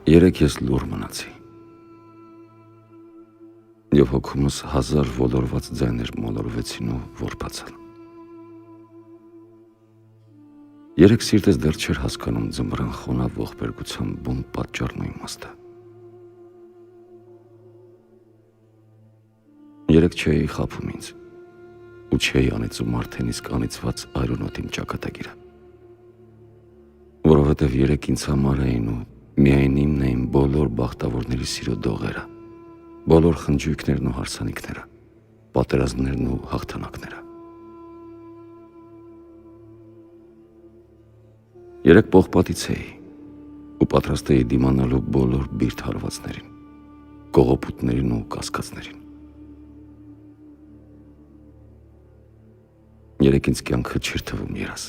Երեկ ես լուռ մնացի և հոգումս հազար ոլորված ձայներ մոլորվեցին ու որբացան։ Երեկ սիրտս դեռ չէր հասկանում ձմռան խոնավ ողբերգության բուն պատճառն ու իմաստը։ Երեկ չէի խաբում ինձ ու չէի անիծում արդեն իսկ անիծված այրոնոտ իմ ճակատագիրը, որովհետև երեկ ինձ համար էին ու միայն իմն էին բոլոր բախտավորների սիրո դողերը, բոլոր խնջույքներն ու հարսանիքները, պատերազմներն ու հաղթանակները։ Երեկ պողպատից էի ու պատրաստ էի դիմանալու բոլոր բիրտ հարվածներին, կողոպուտներին ու կասկածներին։ Երեկ ինձ կյանքը չէր թվում երազ,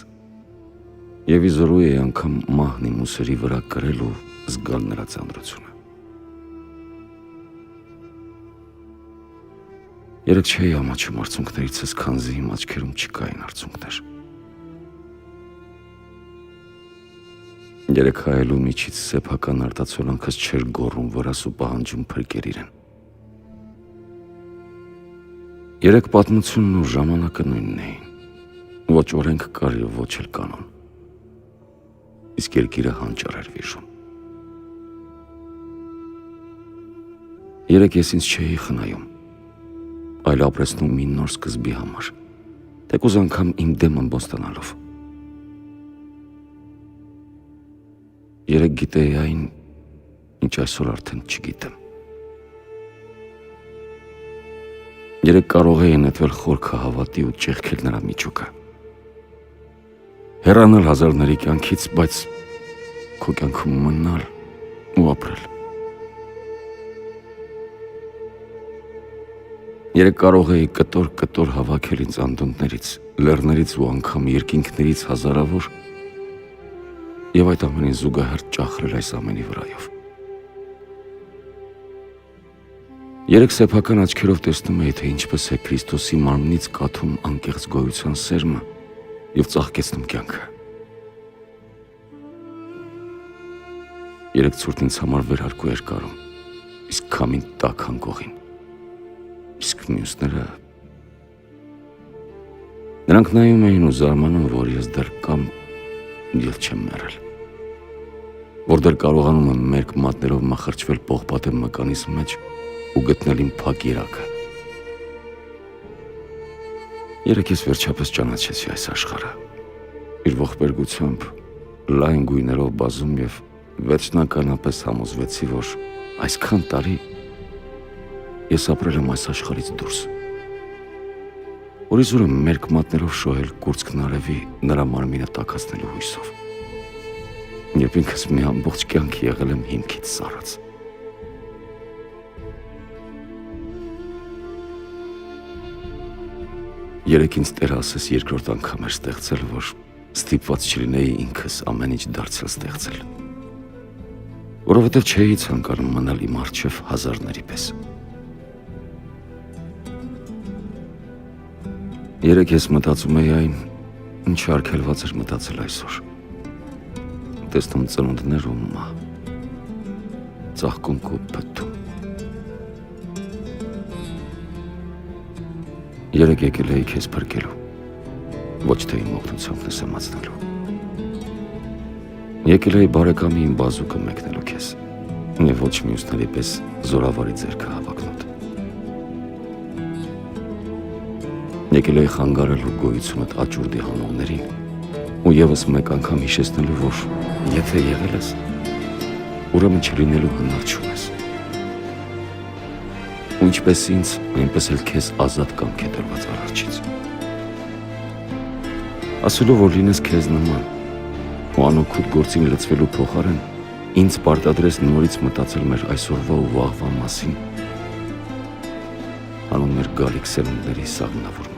և իզորու էի անգամ մահն իմ ուսերի վրա կրել ու զգալ նրա ծանրությունը։ Երեկ չէի ամաչում արցունքներիցս, քանզի իմ աչքերում չկային արցունքներ։ Երեկ հայելու միջից սեփական արտացորանքս չէր գոռում վրաս ու պահանջում փրկեր իրեն։ Երեկ պատմությունն ու ժամանակը նույնն էին, ոչ օրենք կար և ոչ էլ կանոն, իսկ երկիրը հանճար էր վիժում։ Երեկ ես ինձ չէի խնայում, այլ ապրեցնում մի նոր սկզբի համար, թեկուզ անգամ իմ դեմ ըմբոստանալով։ Երեկ գիտեի այն, ինչ այսօր արդեն չգիտեմ։ Երեկ կարող էի նետվել խորքը հավատի ու ճեղքել նրա միջուկը, հեռանալ հազարների կյանքից, բայց քո կյանքում մնալ ու ապրել։ Երեկ կարող էի կտոր հավաքել ինձ անդունդներից, լեռներից ու անգամ երկինքներից հազարավոր և այդ ամենին զուգահեռ ճախրել այս ամենի վրայով։ Երեկ սեփական աչքերով տեսնում էի, թե ինչպես է Քրիստոսի մարմնից կաթում անկեղծ գոյության սերմը և ծաղկեցնում կյանքը։ Երեկ ցուրտն ինձ համար վերարկու էր կարում, իսկ քամին տաք անկողին, իսկ մյուսները… Նրանք նայում էին ու զարմանում, որ ես դեռ կամ և չեմ մեռել, որ դեռ կարողանում եմ մերկ մատներով մխրճվել պողպատե մկանիս մեջ ու գտնել իմ փակ երակը։ Երեկ ես վերջապես ճանաչեցի այս աշխարհը, իր ողբերգությամբ, լայն գույներով բազում և վերջնականապես համոզվեցի, որ այսքան տարի ես ապրել եմ այս աշխարհից դուրս, որ իզուր եմ մերկ մատներով շոհել կուրծքն արևի նրա մարմինը տաքացնելու հույսով, և ինքս մի ամբողջ կյանք եղել եմ հիմքից սառած։ Երեկ ինձ Տերը ասես երկրորդ անգամ էր ստեղծել, որ ստիպված չլինեի ինքս ամեն ինչ դարձել ստեղծել, որովհետև չէի ցանկանում մնալ իմ առջև հազարների պես։ Երեկ ես մտածում էի այն, ինչ արգելված էր մտածել այսօր, տեսնում ծնունդներ ու մահ, ծաղկունք ու փթթում։ Երեկ եկել էի քեզ փրկելու, ոչ թե իմ օգնությամբ նսեմացնելու։ Եկել էի բարեկամի իմ բազուկը մեկնելու քեզ, և ոչ մյուսների պես զորավարի ձեռքը հավակնոտ։ Եկել էի խանգարելու գոյությունդ աճուրդի հանողներին ու ևս մեկ անգամ հիշեցնելու, որ եթե եղել ես, ուրեմն չլինելու հնար չունես։ Ու ինչպես ինձ, այնպես էլ քեզ ազատ կամք է տրված Արարչից։ Ասելով, որ լինես քեզ նման ու անօգուտ գործին լծվելու փոխարեն ինձ պարտադրես նորից մտածել մեր այսօրվա ու վաղվա մասին, անում մեր գալիք սերունդների սաղմնավոր